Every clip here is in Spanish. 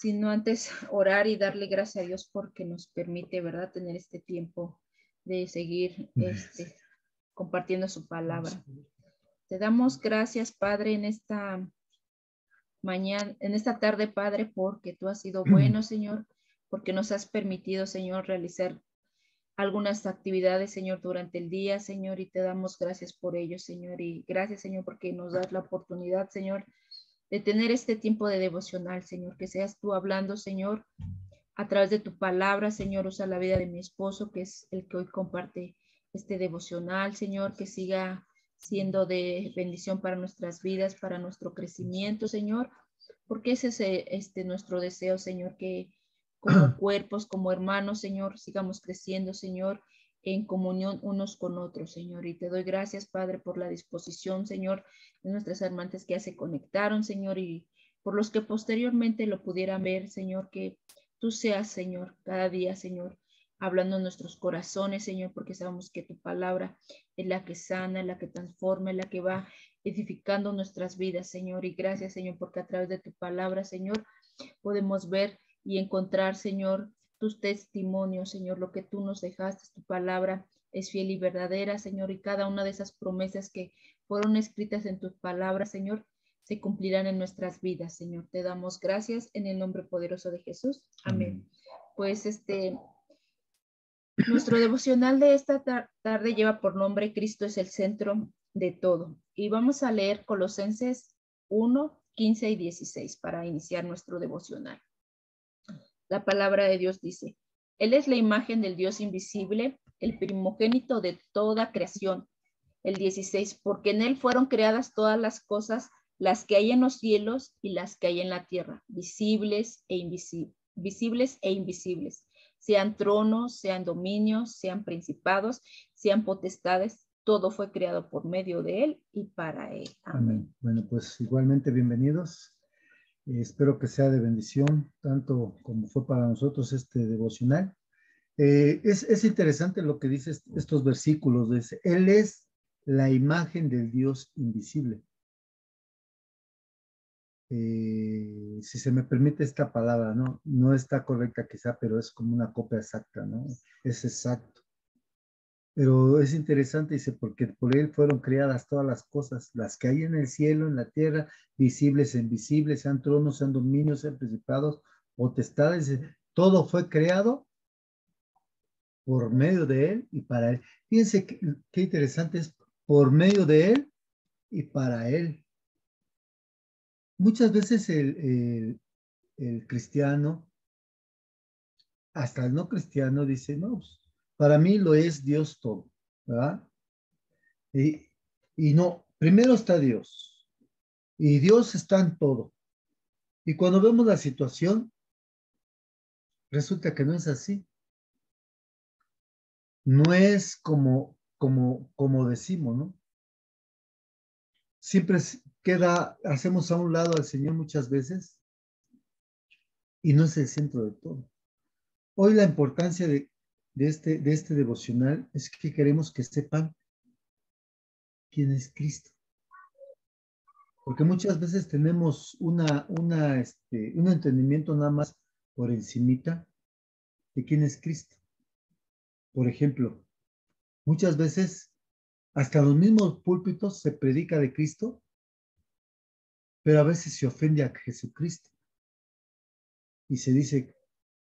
sino antes orar y darle gracias a Dios porque nos permite, ¿verdad?, tener este tiempo de seguir compartiendo su palabra. Te damos gracias, Padre, en esta mañana, en esta tarde, Padre, porque tú has sido bueno, Señor, porque nos has permitido, Señor, realizar algunas actividades, Señor, durante el día, Señor, y te damos gracias por ello, Señor, y gracias, Señor, porque nos das la oportunidad, Señor, de tener este tiempo de devocional, Señor, que seas tú hablando, Señor, a través de tu palabra, Señor. Usa la vida de mi esposo, que es el que hoy comparte este devocional, Señor, que siga siendo de bendición para nuestras vidas, para nuestro crecimiento, Señor, porque ese es nuestro deseo, Señor, que como cuerpos, como hermanos, Señor, sigamos creciendo, Señor, en comunión unos con otros, Señor. Y te doy gracias, Padre, por la disposición, Señor, de nuestras hermanas que ya se conectaron, Señor, y por los que posteriormente lo pudieran ver, Señor, que tú seas, Señor, cada día, Señor, hablando en nuestros corazones, Señor, porque sabemos que tu palabra es la que sana, es la que transforma, es la que va edificando nuestras vidas, Señor. Y gracias, Señor, porque a través de tu palabra, Señor, podemos ver y encontrar, Señor, tus testimonios, Señor, lo que tú nos dejaste, tu palabra es fiel y verdadera, Señor, y cada una de esas promesas que fueron escritas en tus palabras, Señor, se cumplirán en nuestras vidas, Señor. Te damos gracias en el nombre poderoso de Jesús. Amén. Pues nuestro devocional de esta tarde lleva por nombre Cristo es el centro de todo. Y vamos a leer Colosenses 1, 15 y 16 para iniciar nuestro devocional. La palabra de Dios dice: Él es la imagen del Dios invisible, el primogénito de toda creación. El 16, porque en Él fueron creadas todas las cosas, las que hay en los cielos y las que hay en la tierra, visibles e invisibles, sean tronos, sean dominios, sean principados, sean potestades, todo fue creado por medio de Él y para Él. Amén. Bueno, pues igualmente bienvenidos. Espero que sea de bendición, tanto como fue para nosotros este devocional. Es interesante lo que dice estos versículos. Dice, Él es la imagen del Dios invisible. Si se me permite esta palabra, ¿no? No está correcta quizá, pero es como una copia exacta, ¿no? Es exacto. Pero es interesante, dice, porque por Él fueron creadas todas las cosas, las que hay en el cielo, en la tierra, visibles e invisibles, sean tronos, sean dominios, sean principados, potestades, todo fue creado por medio de Él y para Él. Fíjense qué interesante es, por medio de Él y para Él. Muchas veces el cristiano, hasta el no cristiano, dice, no, pues, para mí lo es Dios todo, ¿verdad? Y no, primero está Dios, y Dios está en todo. Y cuando vemos la situación, resulta que no es así. No es como decimos, ¿no? Siempre hacemos a un lado al Señor muchas veces y no es el centro de todo. Hoy la importancia de este devocional es que queremos que sepan quién es Cristo. Porque muchas veces tenemos un entendimiento nada más por encimita de quién es Cristo. Por ejemplo, muchas veces hasta en los mismos púlpitos se predica de Cristo, pero a veces se ofende a Jesucristo. Y se dice,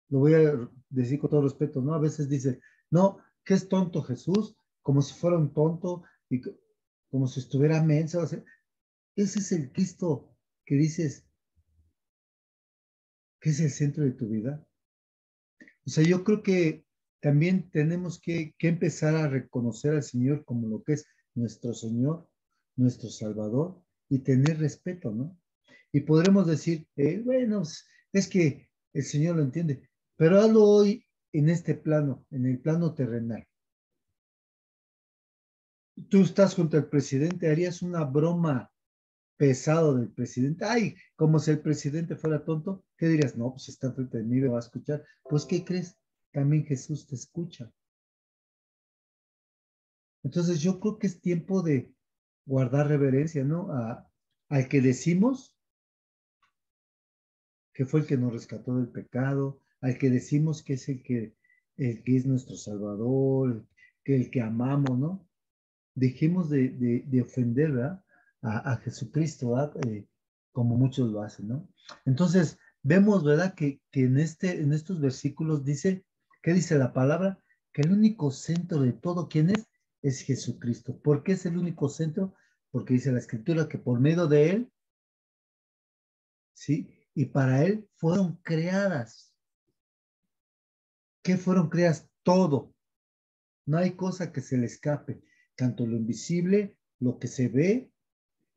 lo voy a decir con todo respeto, ¿no? A veces dice, no, que es tonto Jesús, como si fuera un tonto y como si estuviera menso. O sea, ese es el Cristo que dices que es el centro de tu vida. O sea, yo creo que también tenemos que empezar a reconocer al Señor como lo que es nuestro Señor, nuestro Salvador, y tener respeto, ¿no? Y podremos decir, bueno, es que el Señor lo entiende, pero hazlo hoy en este plano, en el plano terrenal. Tú estás junto al presidente, harías una broma pesado del presidente. Ay, como si el presidente fuera tonto, ¿qué dirías? No, pues está frente de mí, me va a escuchar. Pues, ¿qué crees? También Jesús te escucha. Entonces, yo creo que es tiempo de guardar reverencia, ¿no? Al que decimos que fue el que nos rescató del pecado, al que decimos que es el que es nuestro Salvador, que el que amamos, ¿no? Dejemos de ofender, ¿verdad? A Jesucristo, ¿verdad? Como muchos lo hacen, ¿no? Entonces, vemos, ¿verdad? Que en estos versículos dice, ¿qué dice la palabra? Que el único centro de todo, ¿quién es? Es Jesucristo. ¿Por qué es el único centro? Porque dice la Escritura que por medio de Él, ¿sí? Y para Él fueron creadas. ¿Qué fueron creadas? Todo. No hay cosa que se le escape. Tanto lo invisible, lo que se ve,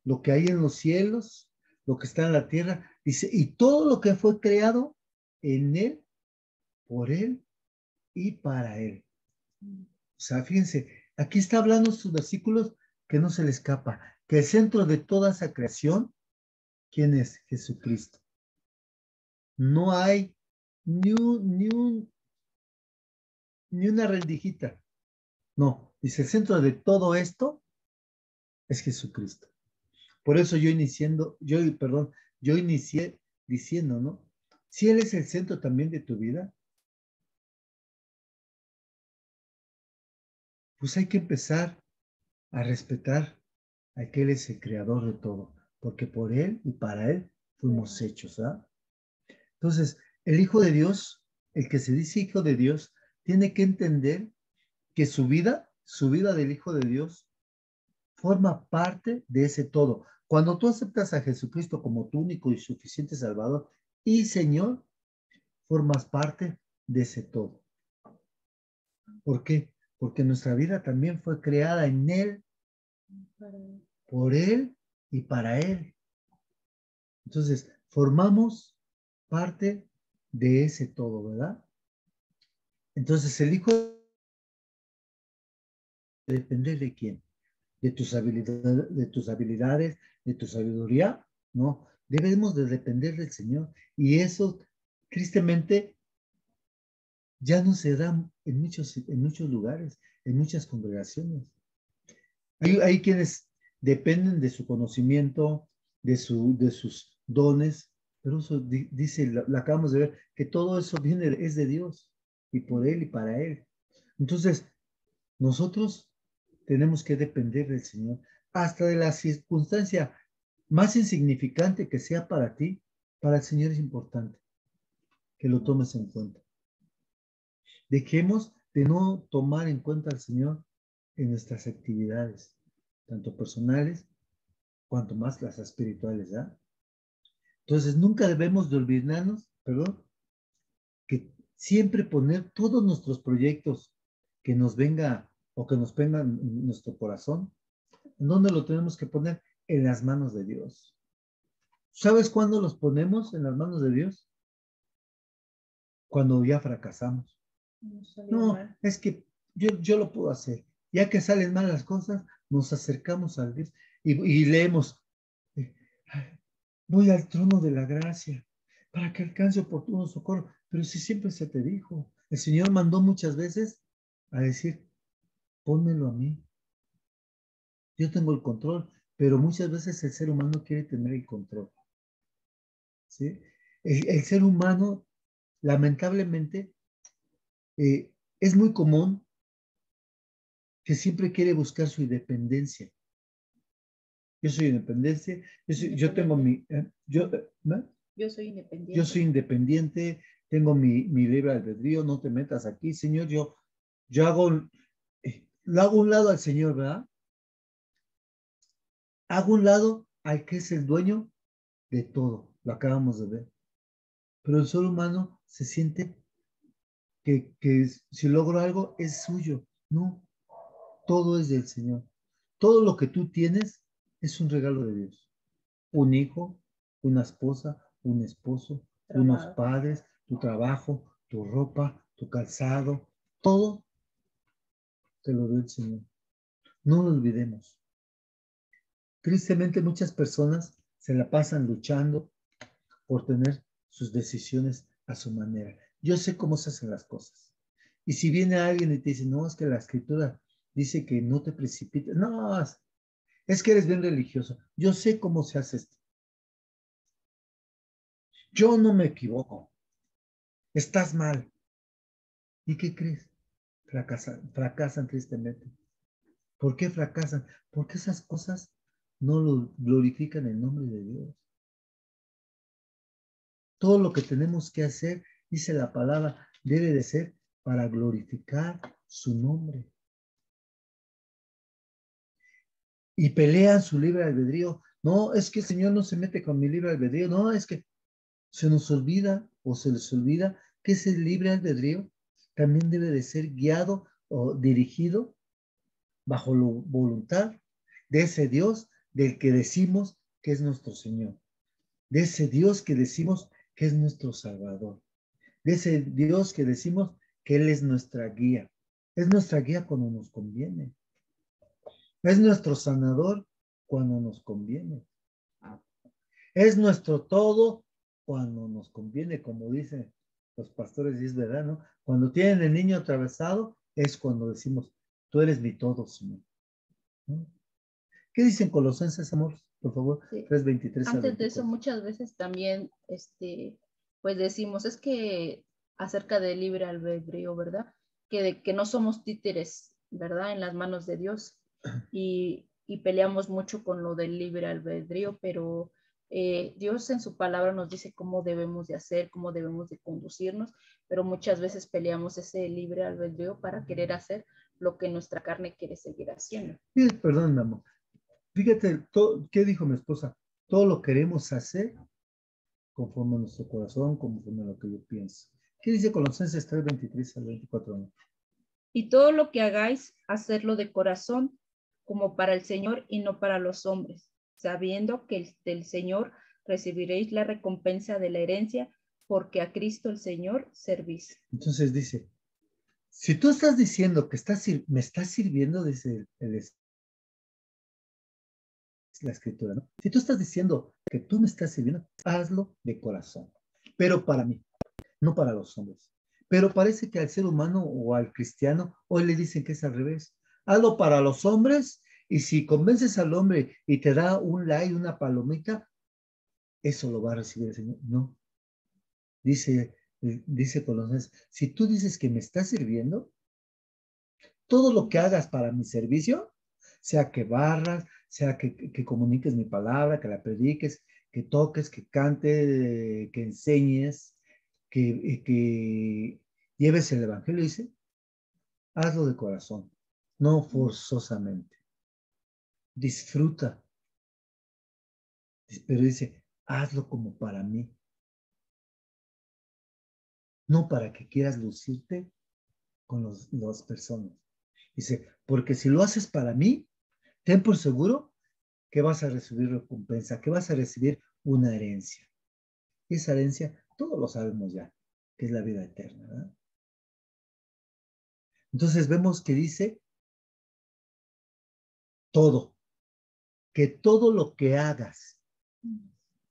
lo que hay en los cielos, lo que está en la tierra. Dice, y todo lo que fue creado en Él, por Él y para Él. O sea, fíjense, aquí está hablando estos versículos que no se le escapa, que el centro de toda esa creación, ¿quién es? Jesucristo. No hay ni una rendijita. No, dice, el centro de todo esto es Jesucristo. Por eso yo inicié diciendo, ¿no? Si Él es el centro también de tu vida, pues hay que empezar a respetar a que Él es el creador de todo, porque por Él y para Él fuimos hechos, ¿ah? Entonces, el Hijo de Dios, el que se dice Hijo de Dios, tiene que entender que su vida del Hijo de Dios, forma parte de ese todo. Cuando tú aceptas a Jesucristo como tu único y suficiente Salvador y Señor, formas parte de ese todo. ¿Por qué? Porque nuestra vida también fue creada en Él, por Él y para Él. Entonces, formamos parte de ese todo, ¿verdad? Entonces, el Hijo depende de quién, de tus habilidades, de tu sabiduría, ¿no? Debemos de depender del Señor. Y eso, tristemente, ya no se da en muchos lugares, en muchas congregaciones. Hay quienes dependen de su conocimiento, de sus dones, pero eso dice, la acabamos de ver, que todo eso es de Dios y por Él y para Él. Entonces, nosotros tenemos que depender del Señor, hasta de la circunstancia más insignificante que sea para ti, para el Señor es importante que lo tomes en cuenta. Dejemos de no tomar en cuenta al Señor en nuestras actividades, tanto personales, cuanto más las espirituales, ¿ya? Entonces, nunca debemos de olvidarnos, perdón, que siempre poner todos nuestros proyectos que nos venga o que nos vengan en nuestro corazón, ¿en dónde lo tenemos que poner? En las manos de Dios. ¿Sabes cuándo los ponemos en las manos de Dios? Cuando ya fracasamos. No, es que yo lo puedo hacer. Ya que salen mal las cosas, nos acercamos a Dios y leemos, eh, voy al trono de la gracia para que alcance oportuno socorro. Pero si siempre se te dijo, el Señor mandó muchas veces a decir, pónmelo a mí. Yo tengo el control, pero muchas veces el ser humano quiere tener el control. ¿Sí? El ser humano, lamentablemente, es muy común que siempre quiere buscar su independencia. Yo soy independiente, yo tengo ¿no? Yo soy independiente. Yo soy independiente, tengo mi libre albedrío, no te metas aquí, Señor, yo lo hago a un lado al Señor, ¿verdad? Hago a un lado al que es el dueño de todo, lo acabamos de ver. Pero el ser humano se siente que si logro algo es suyo. No, todo es del Señor. Todo lo que tú tienes es un regalo de Dios. Un hijo, una esposa, un esposo, unos padres, tu trabajo, tu ropa, tu calzado, todo te lo dio el Señor. No lo olvidemos. Tristemente muchas personas se la pasan luchando por tener sus decisiones a su manera. Yo sé cómo se hacen las cosas. Y si viene alguien y te dice, no, es que la escritura dice que no te precipites. No, es que eres bien religioso. Yo sé cómo se hace esto. Yo no me equivoco. Estás mal. ¿Y qué crees? Fracasan tristemente. ¿Por qué fracasan? Porque esas cosas no lo glorifican el nombre de Dios. Todo lo que tenemos que hacer, dice la palabra, debe de ser para glorificar su nombre. Y pelean su libre albedrío. No, es que el Señor no se mete con mi libre albedrío. No, es que se nos olvida o se les olvida que ese libre albedrío también debe de ser guiado o dirigido bajo la voluntad de ese Dios del que decimos que es nuestro Señor, de ese Dios que decimos que es nuestro Salvador, de ese Dios que decimos que Él es nuestra guía. Es nuestra guía cuando nos conviene. Es nuestro sanador cuando nos conviene. Es nuestro todo cuando nos conviene, como dicen los pastores, y es verdad, ¿no? Cuando tienen el niño atravesado, es cuando decimos, tú eres mi todo, Señor. ¿No? ¿Qué dicen Colosenses, amor? Por favor, Sí. 3:23 al Antes de eso, 24. muchas veces también, pues decimos, es que acerca del libre albedrío, ¿verdad? Que no somos títeres, ¿verdad? En las manos de Dios. Y peleamos mucho con lo del libre albedrío, pero Dios en su palabra nos dice cómo debemos de hacer, cómo debemos de conducirnos, pero muchas veces peleamos ese libre albedrío para querer hacer lo que nuestra carne quiere seguir haciendo. Perdón, mi amor. Fíjate, ¿qué dijo mi esposa? Todo lo queremos hacer conforme a nuestro corazón, conforme a lo que yo pienso. ¿Qué dice Colosenses 3:23 al 24? ¿No? Y todo lo que hagáis, hacerlo de corazón, como para el Señor y no para los hombres, sabiendo que del Señor recibiréis la recompensa de la herencia, porque a Cristo el Señor servís. Entonces dice, si tú estás diciendo que me estás sirviendo, dice la escritura, ¿no? Si tú estás diciendo que tú me estás sirviendo, hazlo de corazón, pero para mí, no para los hombres. Pero parece que al ser humano o al cristiano, hoy le dicen que es al revés. Hazlo para los hombres y si convences al hombre y te da un like, una palomita, eso lo va a recibir el Señor. No, dice Colosenses, si tú dices que me estás sirviendo, todo lo que hagas para mi servicio, sea que barras, sea que comuniques mi palabra, que la prediques, que toques, que cantes, que enseñes, que lleves el evangelio, dice, hazlo de corazón, no forzosamente. Disfruta, pero dice, hazlo como para mí, no para que quieras lucirte con las personas. Dice, porque si lo haces para mí, ten por seguro que vas a recibir recompensa, que vas a recibir una herencia. Y esa herencia, todos lo sabemos ya, que es la vida eterna, ¿verdad? Entonces vemos que dice todo, que todo lo que hagas,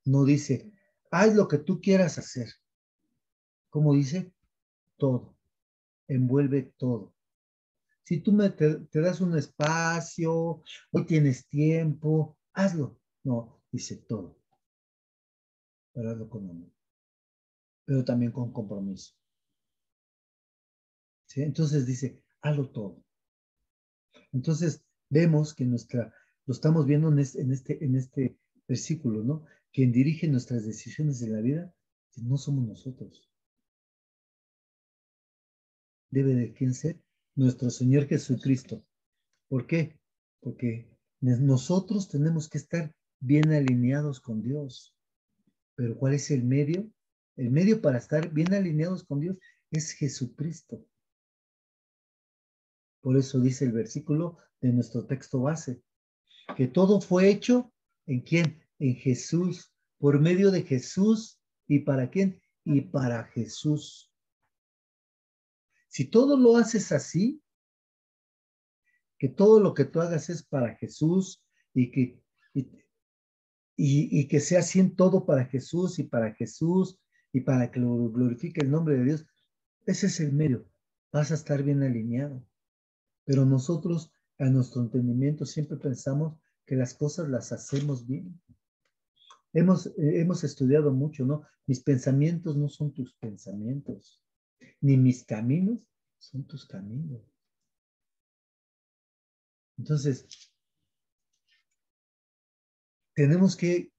no dice, haz lo que tú quieras hacer. Como dice, todo, envuelve todo. Si tú te das un espacio, hoy tienes tiempo, hazlo. No, dice todo, pero hazlo con amor, pero también con compromiso. ¿Sí? Entonces dice, hazlo todo. Entonces vemos que lo estamos viendo en este versículo, ¿no? Quien dirige nuestras decisiones en la vida no somos nosotros. Debe de quién ser nuestro Señor Jesucristo. ¿Por qué? Porque nosotros tenemos que estar bien alineados con Dios. Pero ¿cuál es el medio? El medio para estar bien alineados con Dios es Jesucristo. Por eso dice el versículo de nuestro texto base, que todo fue hecho ¿en quién? En Jesús, por medio de Jesús. ¿Y para quién? Y para Jesús. Si todo lo haces así, que todo lo que tú hagas es para Jesús y que sea así en todo para Jesús y para que lo glorifique el nombre de Dios, ese es el medio. Vas a estar bien alineado. Pero nosotros, a nuestro entendimiento, siempre pensamos que las cosas las hacemos bien. hemos estudiado mucho, ¿no? Mis pensamientos no son tus pensamientos, ni mis caminos son tus caminos. Entonces, tenemos que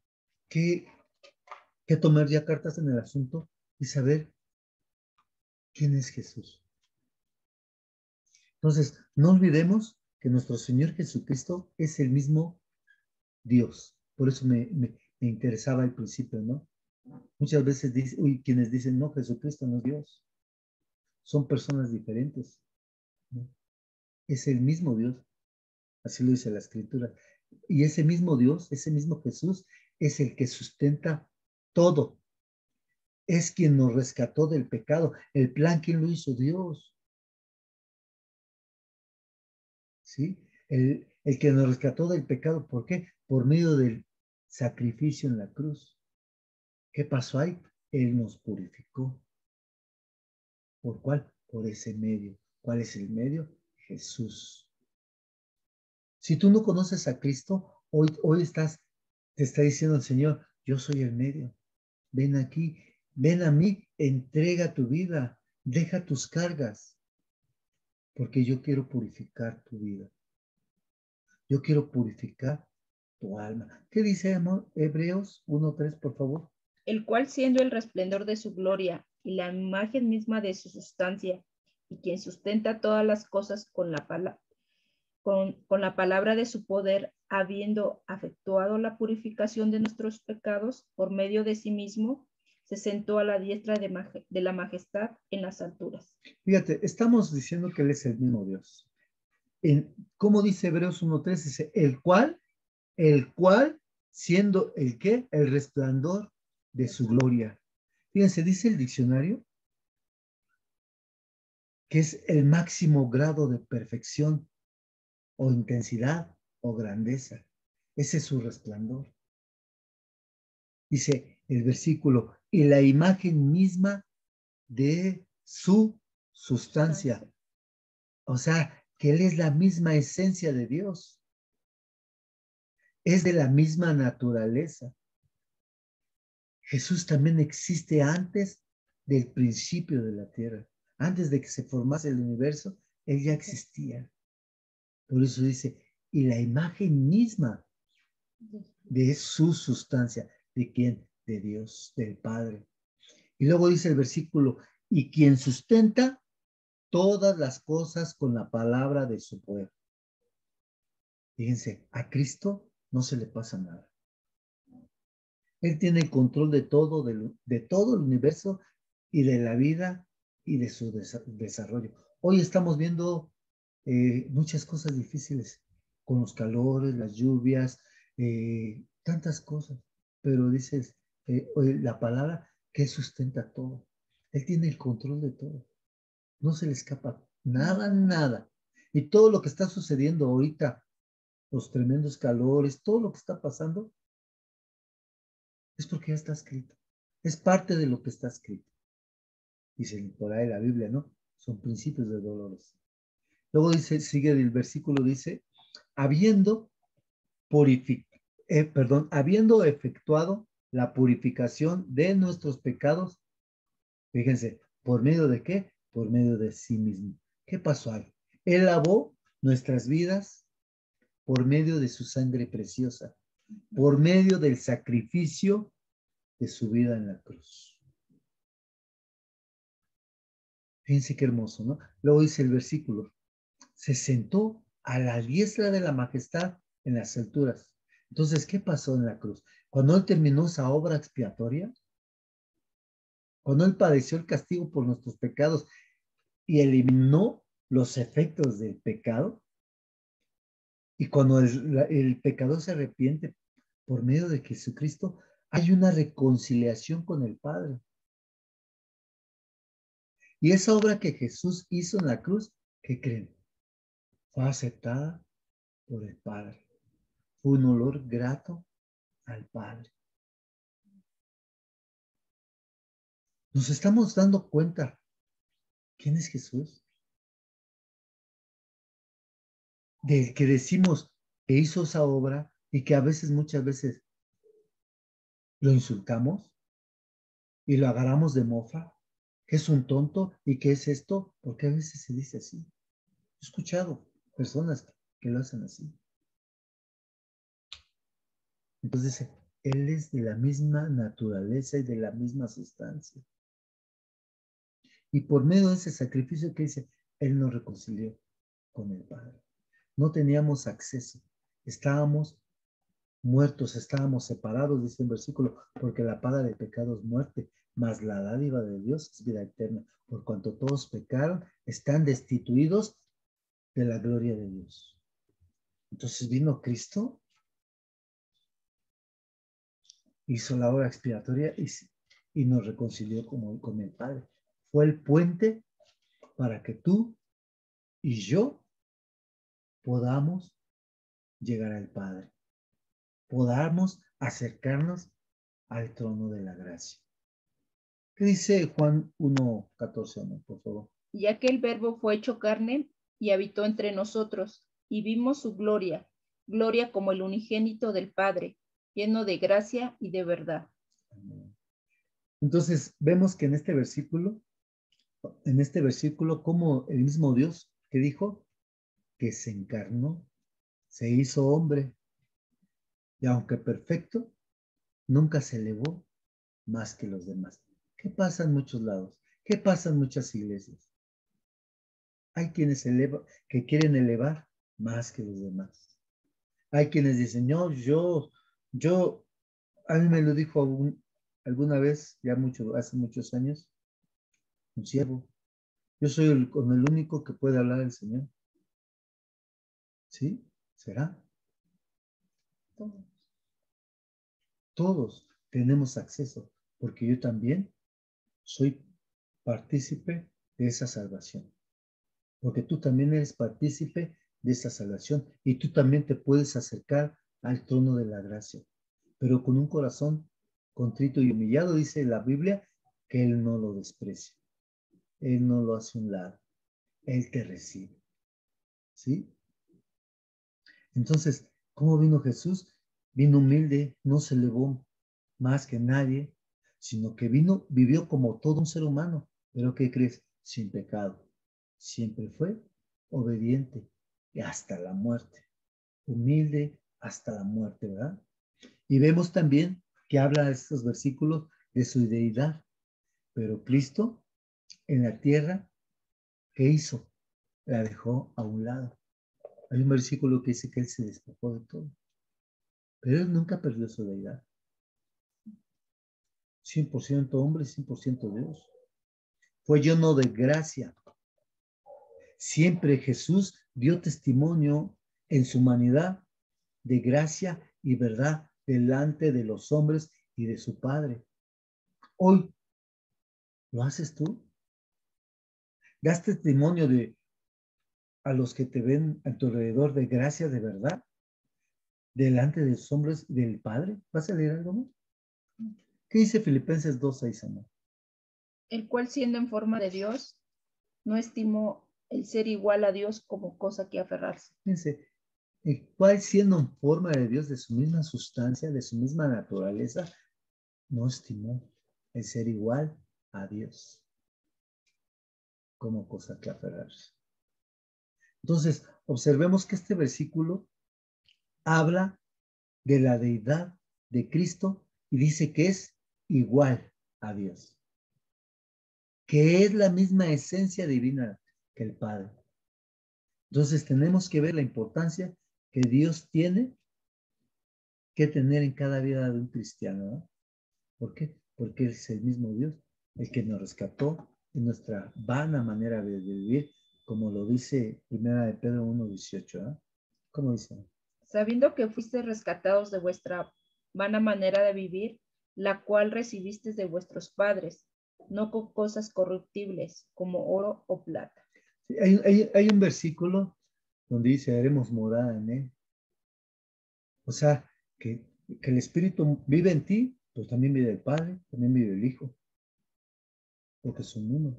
tomar ya cartas en el asunto y saber quién es Jesús. Entonces, no olvidemos que nuestro Señor Jesucristo es el mismo Dios. Por eso me interesaba al principio, ¿no? Muchas veces quienes dicen, no, Jesucristo no es Dios. Son personas diferentes, ¿no? Es el mismo Dios. Así lo dice la Escritura. Y ese mismo Dios, ese mismo Jesús, es el que sustenta todo. Es quien nos rescató del pecado. El plan, ¿quién lo hizo? Dios. ¿Sí? El que nos rescató del pecado. ¿Por qué? Por medio del sacrificio en la cruz. ¿Qué pasó ahí? Él nos purificó. ¿Por cuál? Por ese medio. ¿Cuál es el medio? Jesús. Si tú no conoces a Cristo, hoy te está diciendo el Señor, yo soy el medio. Ven aquí, ven a mí, entrega tu vida, deja tus cargas, porque yo quiero purificar tu vida. Yo quiero purificar tu alma. ¿Qué dice, amor? Hebreos 1:3, por favor. El cual siendo el resplandor de su gloria y la imagen misma de su sustancia, y quien sustenta todas las cosas con la palabra de su poder, habiendo efectuado la purificación de nuestros pecados por medio de sí mismo, se sentó a la diestra de la majestad en las alturas. Fíjate, estamos diciendo que Él es el mismo Dios. ¿Cómo dice Hebreos 1:3? Dice, el cual, siendo el qué, el resplandor de su gloria. Fíjense, dice el diccionario que es el máximo grado de perfección o intensidad o grandeza. Ese es su resplandor. Dice el versículo, y la imagen misma de su sustancia. O sea, que Él es la misma esencia de Dios. Es de la misma naturaleza. Jesús también existe antes del principio de la tierra. Antes de que se formase el universo, Él ya existía. Por eso dice, y la imagen misma de su sustancia. ¿De quién? De Dios, del Padre. Y luego dice el versículo, y quien sustenta todas las cosas con la palabra de su poder. Fíjense, a Cristo no se le pasa nada. Él tiene el control de todo, de todo el universo y de la vida y de su desarrollo. Hoy estamos viendo muchas cosas difíciles con los calores, las lluvias, tantas cosas. Pero dices, la palabra que sustenta todo. Él tiene el control de todo. No se le escapa nada, nada. Y todo lo que está sucediendo ahorita, los tremendos calores, todo lo que está pasando, es porque ya está escrito. Es parte de lo que está escrito. Dice por ahí la Biblia, ¿no? Son principios de dolores. Luego dice, sigue el versículo, dice, habiendo habiendo efectuado la purificación de nuestros pecados, fíjense, ¿por medio de qué? Por medio de sí mismo. ¿Qué pasó ahí? Él lavó nuestras vidas por medio de su sangre preciosa, por medio del sacrificio de su vida en la cruz. Fíjense qué hermoso, ¿no? Luego dice el versículo, se sentó a la diestra de la majestad en las alturas. Entonces, ¿qué pasó en la cruz? Cuando Él terminó esa obra expiatoria, cuando Él padeció el castigo por nuestros pecados y eliminó los efectos del pecado, y cuando el pecador se arrepiente por medio de Jesucristo, hay una reconciliación con el Padre. Y esa obra que Jesús hizo en la cruz, ¿qué creen? Fue aceptada por el Padre. Fue un olor grato al Padre. Nos estamos dando cuenta quién es Jesús. Del que decimos que hizo esa obra y que muchas veces lo insultamos y lo agarramos de mofa, que es un tonto y que es esto, porque a veces se dice así. He escuchado personas que lo hacen así. Entonces, Él es de la misma naturaleza y de la misma sustancia. Y por medio de ese sacrificio que dice, Él nos reconcilió con el Padre. No teníamos acceso. Estábamos muertos, estábamos separados, dice el versículo, porque la paga del pecado es muerte, mas la dádiva de Dios es vida eterna. Por cuanto todos pecaron, están destituidos de la gloria de Dios. Entonces vino Cristo, hizo la obra expiatoria y nos reconcilió con el Padre. Fue el puente para que tú y yo podamos llegar al Padre, podamos acercarnos al trono de la gracia. ¿Qué dice Juan 1:14, por favor? Y aquel verbo fue hecho carne y habitó entre nosotros, y vimos su gloria, gloria como el unigénito del Padre, lleno de gracia y de verdad. Entonces, vemos que en este versículo, como el mismo Dios que dijo que se encarnó, se hizo hombre, y aunque perfecto, nunca se elevó más que los demás. ¿Qué pasa en muchos lados? ¿Qué pasa en muchas iglesias? Hay quienes que quieren elevar más que los demás. Hay quienes dicen, no, a mí me lo dijo alguna vez, ya hace muchos años, un siervo. Yo soy el único que puede hablar del Señor. ¿Sí? ¿Será? Todos tenemos acceso, porque yo también soy partícipe de esa salvación. Porque tú también eres partícipe de esa salvación y tú también te puedes acercar al trono de la gracia, pero con un corazón contrito y humillado, dice la Biblia, que Él no lo desprecia, Él no lo hace a un lado, Él te recibe. ¿Sí? Entonces, ¿cómo vino Jesús? Vino humilde, no se elevó más que nadie, sino que vivió como todo un ser humano. Pero ¿qué crees? Sin pecado. Siempre fue obediente y hasta la muerte. Humilde hasta la muerte, ¿verdad? Y vemos también que habla estos versículos de su deidad. Pero Cristo en la tierra, ¿qué hizo? La dejó a un lado. Hay un versículo que dice que Él se despojó de todo. Pero Él nunca perdió su deidad. 100% hombre, 100% Dios. Fue lleno de gracia. Siempre Jesús dio testimonio en su humanidad de gracia y verdad delante de los hombres y de su Padre. Hoy, ¿lo haces tú? ¿Das testimonio a los que te ven a tu alrededor de gracia de verdad delante de los hombres y del Padre? ¿Vas a leer algo más? ¿Qué dice Filipenses 2:6, amor? El cual, siendo en forma de Dios, no estimó el ser igual a Dios como cosa que aferrarse. Fíjense, el cual siendo en forma de Dios, de su misma sustancia, de su misma naturaleza, no estimó el ser igual a Dios como cosa que aferrarse. Entonces, observemos que este versículo habla de la deidad de Cristo y dice que es igual a Dios, que es la misma esencia divina que el Padre. Entonces, tenemos que ver la importancia que Dios tiene que tener en cada vida de un cristiano, ¿no? ¿Por qué? Porque es el mismo Dios, el que nos rescató de nuestra vana manera de vivir, como lo dice 1 de Pedro 1:18, ¿eh? ¿Cómo dice? Sabiendo que fuiste rescatados de vuestra vana manera de vivir, la cual recibisteis de vuestros padres, no con cosas corruptibles, como oro o plata. Sí, hay un versículo donde dice, haremos morada en él. O sea, que el Espíritu vive en ti, pues también vive el Padre, también vive el Hijo, porque son uno.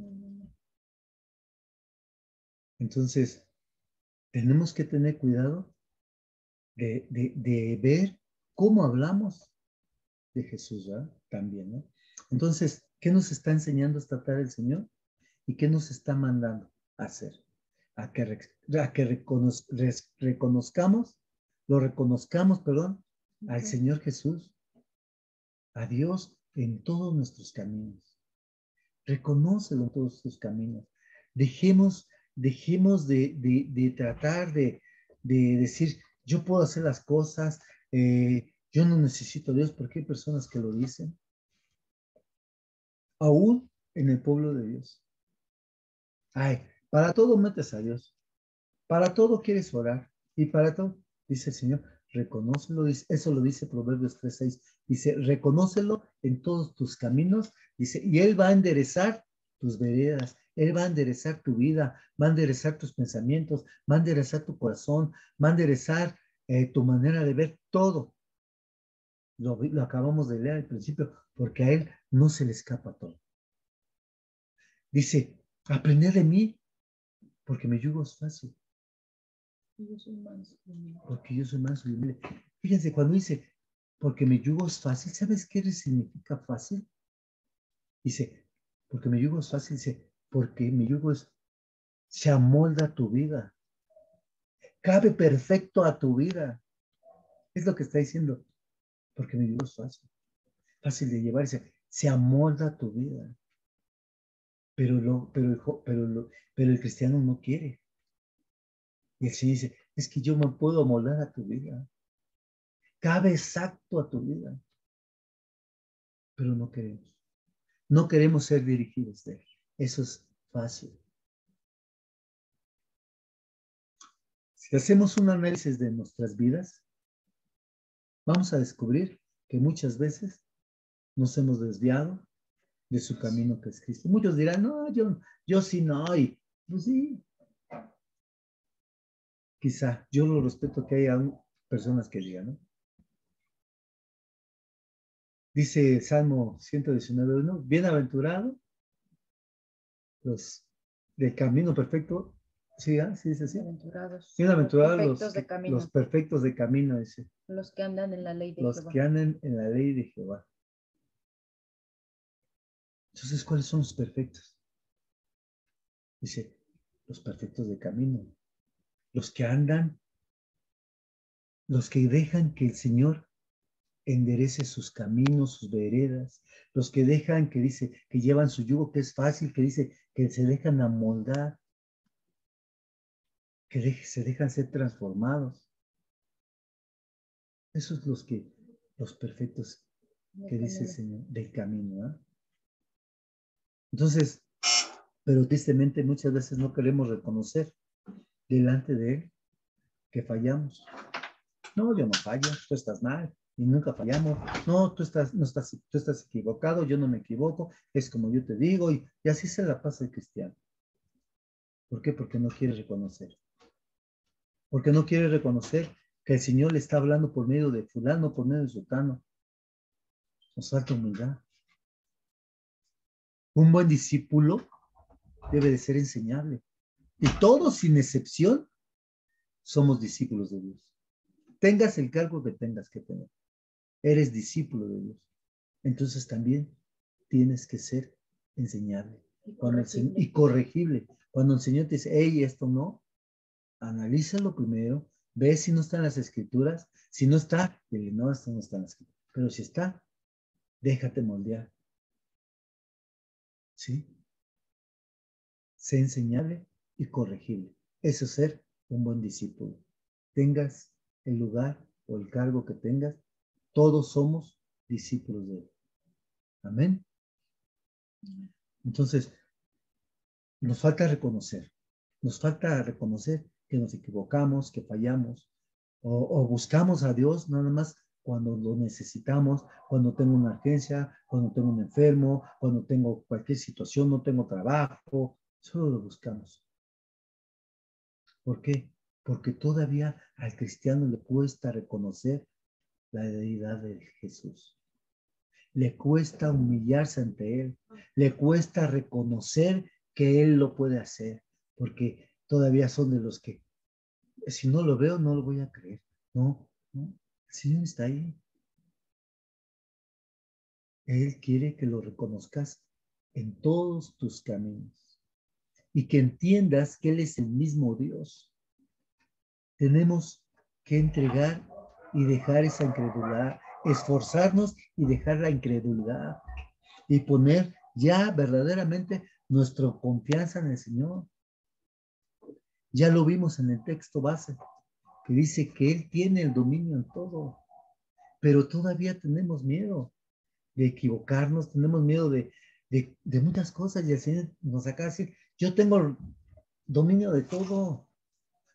Entonces, tenemos que tener cuidado de ver cómo hablamos, de Jesús, ¿verdad? También, ¿no? Entonces, ¿qué nos está enseñando esta tarde el Señor? ¿Y qué nos está mandando a hacer? A que reconozcamos, perdón, al Señor Jesús, a Dios en todos nuestros caminos. Reconócelo en todos tus caminos. Dejemos de tratar de decir, yo puedo hacer las cosas, yo no necesito a Dios, porque hay personas que lo dicen, aún en el pueblo de Dios. Ay, para todo metes a Dios, para todo quieres orar, y para todo, dice el Señor, reconócelo, eso lo dice Proverbios 3:6, dice, reconócelo en todos tus caminos, dice, y Él va a enderezar tus veredas, Él va a enderezar tu vida, va a enderezar tus pensamientos, va a enderezar tu corazón, va a enderezar tu manera de ver todo. Lo acabamos de leer al principio, porque a Él no se le escapa todo. Dice, aprender de mí, porque mi yugo es fácil. Porque yo soy manso y humilde. Fíjense, cuando dice, porque mi yugo es fácil, ¿sabes qué significa fácil? Dice, porque mi yugo es fácil, dice, porque mi yugo se amolda a tu vida, cabe perfecto a tu vida. Es lo que está diciendo, porque mi yugo es fácil, fácil de llevar, dice, se amolda a tu vida. Pero el cristiano no quiere. Y el Señor dice, es que yo me puedo amoldar a tu vida, cabe exacto a tu vida, pero no queremos. No queremos ser dirigidos de Él. Eso es fácil. Si hacemos un análisis de nuestras vidas, vamos a descubrir que muchas veces nos hemos desviado de su camino que es Cristo. Muchos dirán, no, yo sí no, y pues sí. Quizá, yo lo respeto que haya personas que digan, ¿no? Dice Salmo 119:1, bienaventurado los del camino perfecto. Sí, sí dice así. Bienaventurados los perfectos de camino, dice. Los que andan en la ley de Jehová. Los que andan en la ley de Jehová. Entonces, ¿cuáles son los perfectos? Dice, los perfectos de camino. Los que andan, los que dejan que el Señor enderece sus caminos, sus veredas, los que dejan, que dice, que llevan su yugo, que es fácil, que dice, que se dejan amoldar, que se dejan ser transformados. Esos los perfectos que dice el Señor, del camino, ¿eh? Entonces, pero tristemente muchas veces no queremos reconocer delante de Él que fallamos. No, yo no fallo, tú estás mal y nunca fallamos. No, tú estás equivocado, yo no me equivoco, es como yo te digo y así se la pasa el cristiano. ¿Por qué? Porque no quiere reconocer. Porque no quiere reconocer que el Señor le está hablando por medio de fulano, por medio de sutano. Nos falta humildad. Un buen discípulo debe de ser enseñable. Y todos, sin excepción, somos discípulos de Dios. Tengas el cargo que tengas que tener. Eres discípulo de Dios. Entonces también tienes que ser enseñable y corregible. Cuando el Señor te dice, hey, esto no, analízalo primero, ve si no está en las escrituras. Si no está, dile, no, esto no está en las escrituras. Pero si está, déjate moldear. ¿Sí? Sé enseñable y corregible. Eso es ser un buen discípulo. Tengas el lugar o el cargo que tengas, todos somos discípulos de Él. Amén. Entonces, nos falta reconocer que nos equivocamos, que fallamos, o buscamos a Dios nada más cuando lo necesitamos, cuando tengo una urgencia, cuando tengo un enfermo, cuando tengo cualquier situación, no tengo trabajo, solo lo buscamos. ¿Por qué? Porque todavía al cristiano le cuesta reconocer la deidad de Jesús. Le cuesta humillarse ante Él. Le cuesta reconocer que Él lo puede hacer. Porque todavía son de los que, si no lo veo, no lo voy a creer. No, no. El Señor está ahí. Él quiere que lo reconozcas en todos tus caminos y que entiendas que Él es el mismo Dios. Tenemos que entregar y dejar esa incredulidad, esforzarnos y dejar la incredulidad y poner ya verdaderamente nuestra confianza en el Señor. Ya lo vimos en el texto base, que dice que Él tiene el dominio en todo, pero todavía tenemos miedo de equivocarnos, tenemos miedo de muchas cosas y el Señor nos acaba de decir, yo tengo dominio de todo.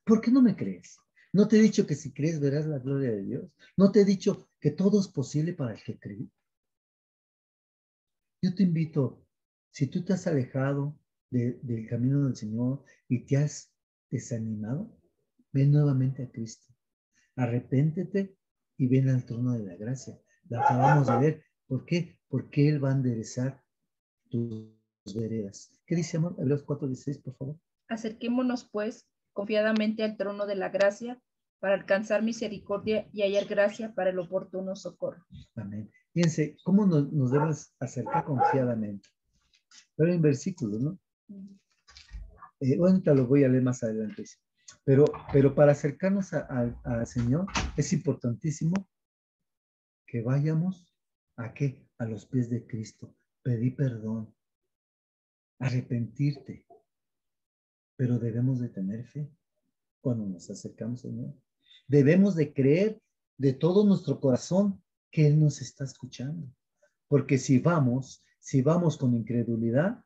¿Por qué no me crees? ¿No te he dicho que si crees verás la gloria de Dios? ¿No te he dicho que todo es posible para el que cree? Yo te invito, si tú te has alejado del camino del Señor y te has desanimado, ven nuevamente a Cristo. Arrepéntete y ven al trono de la gracia. La acabamos de ver. ¿Por qué? Porque Él va a enderezar tus veredas. ¿Qué dice, amor? Hebreos 4:16, por favor. Acerquémonos, pues, confiadamente al trono de la gracia para alcanzar misericordia y hallar gracia para el oportuno socorro. Amén. Fíjense, ¿cómo nos debemos acercar confiadamente? Pero en versículos, ¿no? Bueno, te lo voy a leer más adelante. Pero para acercarnos al Señor es importantísimo que vayamos ¿a qué? A los pies de Cristo. Pedir perdón, arrepentirte, pero debemos de tener fe cuando nos acercamos al Señor. Debemos de creer de todo nuestro corazón que Él nos está escuchando. Porque si vamos con incredulidad,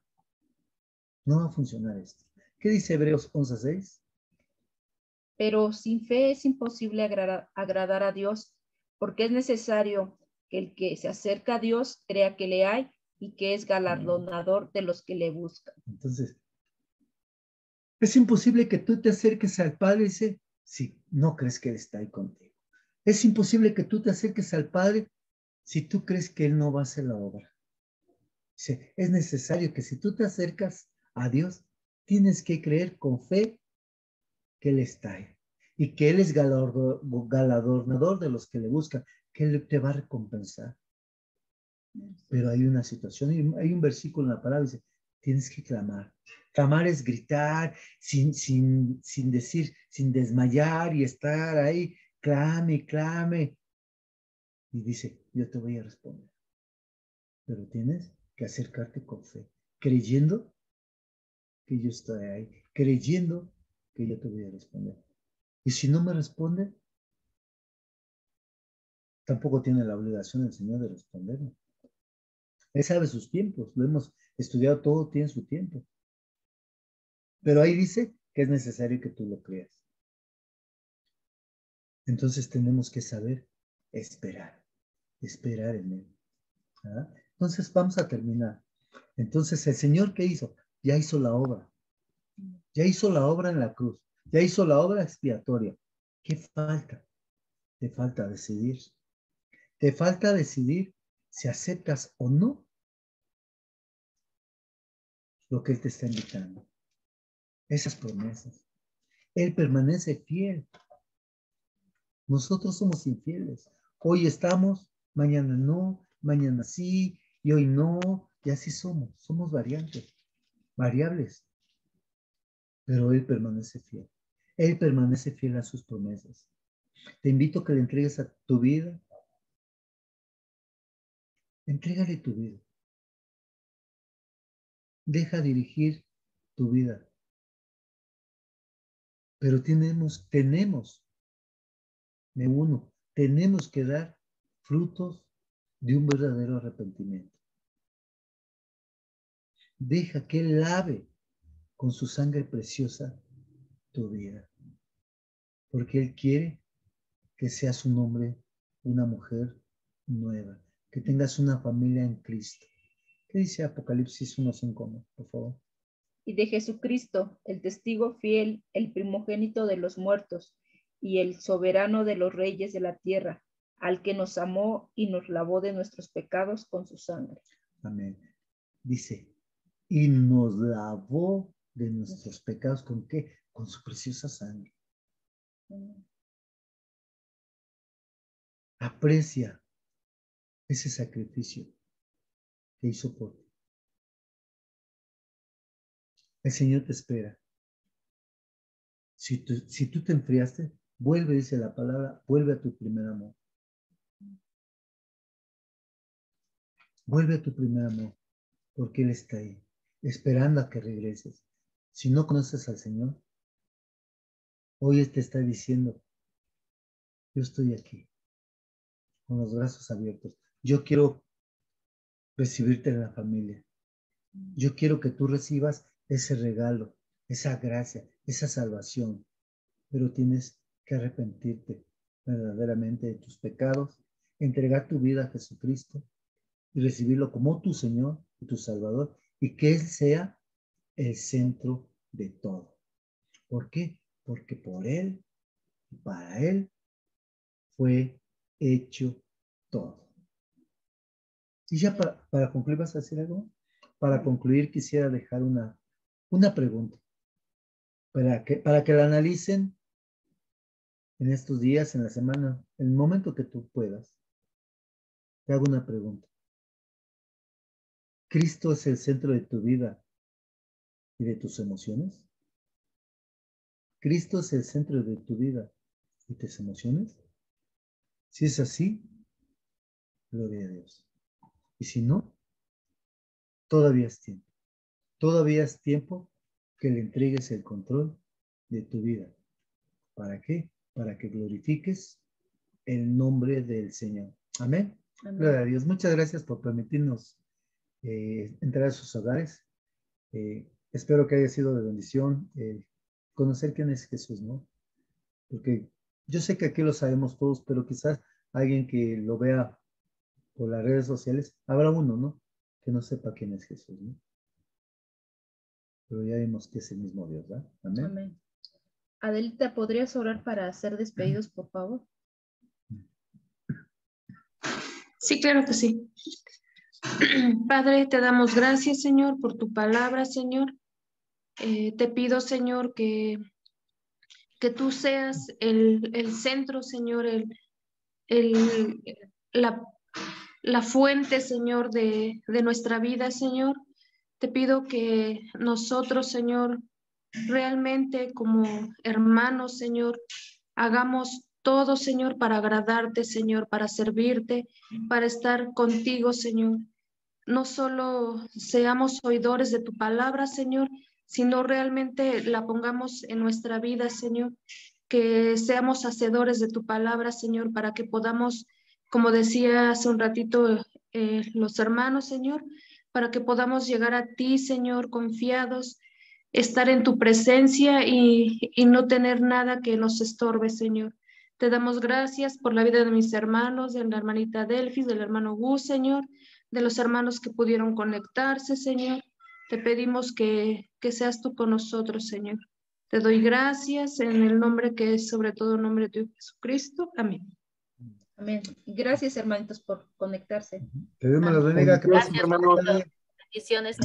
no va a funcionar esto. ¿Qué dice Hebreos 11:6? Pero sin fe es imposible agradar a Dios, porque es necesario que el que se acerca a Dios crea que le hay y que es galardonador de los que le buscan. Entonces, es imposible que tú te acerques al Padre y dice, si no crees que Él está ahí contigo. Es imposible que tú te acerques al Padre si tú crees que Él no va a hacer la obra. Dice, es necesario que si tú te acercas a Dios, tienes que creer con fe que Él está ahí y que Él es galardonador de los que le buscan, que Él te va a recompensar. Pero hay una situación, hay un versículo en la palabra que dice, tienes que clamar. Clamar es gritar sin decir, sin desmayar y estar ahí, clame, clame. Y dice, yo te voy a responder. Pero tienes que acercarte con fe, creyendo que yo estoy ahí, creyendo que yo te voy a responder. Y si no me responde, tampoco tiene la obligación el Señor de responderme. Él sabe sus tiempos, lo hemos estudiado, todo tiene su tiempo. Pero ahí dice que es necesario que tú lo creas. Entonces tenemos que saber esperar, esperar en Él. ¿Verdad? Entonces vamos a terminar. Entonces el Señor, ¿qué hizo? Ya hizo la obra. Ya hizo la obra en la cruz. Ya hizo la obra expiatoria. ¿Qué falta? Te falta decidir. Te falta decidir si aceptas o no lo que Él te está invitando. Esas promesas. Él permanece fiel. Nosotros somos infieles. Hoy estamos, mañana no, mañana sí, y hoy no, y así somos. Somos variables. Pero Él permanece fiel. Él permanece fiel a sus promesas. Te invito a que le entregues a tu vida. Entrégale tu vida. Deja dirigir tu vida. Pero tenemos que dar frutos de un verdadero arrepentimiento. Deja que Él lave con su sangre preciosa tu vida. Porque Él quiere que seas un hombre, una mujer nueva, que tengas una familia en Cristo. ¿Qué dice Apocalipsis 1:5, por favor? Y de Jesucristo, el testigo fiel, el primogénito de los muertos y el soberano de los reyes de la tierra, al que nos amó y nos lavó de nuestros pecados con su sangre. Amén. Dice, y nos lavó de nuestros pecados, ¿con qué? Con su preciosa sangre. Aprecia ese sacrificio. que hizo por ti. El Señor te espera. Si tú te enfriaste, vuelve, dice la palabra, vuelve a tu primer amor. Vuelve a tu primer amor, porque Él está ahí, esperando a que regreses. Si no conoces al Señor, hoy te está diciendo, yo estoy aquí, con los brazos abiertos. Yo quiero recibirte en la familia. Yo quiero que tú recibas ese regalo, esa gracia, esa salvación. Pero tienes que arrepentirte verdaderamente de tus pecados, entregar tu vida a Jesucristo y recibirlo como tu Señor y tu Salvador, y que Él sea el centro de todo. ¿Por qué? Porque por Él y para Él fue hecho todo. Y ya para concluir, ¿vas a decir algo? Para concluir, quisiera dejar una pregunta para que la analicen en estos días, en la semana, en el momento que tú puedas. Te hago una pregunta. ¿Cristo es el centro de tu vida y de tus emociones? ¿Cristo es el centro de tu vida y tus emociones? Si es así, gloria a Dios. Y si no, todavía es tiempo. Todavía es tiempo que le entregues el control de tu vida. ¿Para qué? Para que glorifiques el nombre del Señor. Amén. Amén. Gloria a Dios. Muchas gracias por permitirnos entrar a sus hogares. Espero que haya sido de bendición conocer quién es Jesús, ¿no? Porque yo sé que aquí lo sabemos todos, pero quizás alguien que lo vea por las redes sociales, habrá uno, ¿no? Que no sepa quién es Jesús, ¿no? Pero ya vimos que es el mismo Dios, ¿verdad? Amén. Amén. Adelita, ¿podrías orar para ser despedidos, por favor? Sí, claro que sí. Padre, te damos gracias, Señor, por tu palabra, Señor. Te pido, Señor, que tú seas el centro, Señor, el, la fuente, Señor, de nuestra vida, Señor. Te pido que nosotros, Señor, realmente como hermanos, Señor, hagamos todo, Señor, para agradarte, Señor, para servirte, para estar contigo, Señor. No solo seamos oidores de tu palabra, Señor, sino realmente la pongamos en nuestra vida, Señor. Que seamos hacedores de tu palabra, Señor, para que podamos, como decía hace un ratito los hermanos, Señor, para que podamos llegar a ti, Señor, confiados, estar en tu presencia y no tener nada que nos estorbe, Señor. Te damos gracias por la vida de mis hermanos, de la hermanita Delfis, del hermano Gus, Señor, de los hermanos que pudieron conectarse, Señor. Te pedimos que seas tú con nosotros, Señor. Te doy gracias en el nombre que es sobre todo el nombre de Jesucristo. Amén. Amén. Gracias, hermanitos, por conectarse. Que Dios me los bendiga. Gracias, hermanos. Bendiciones.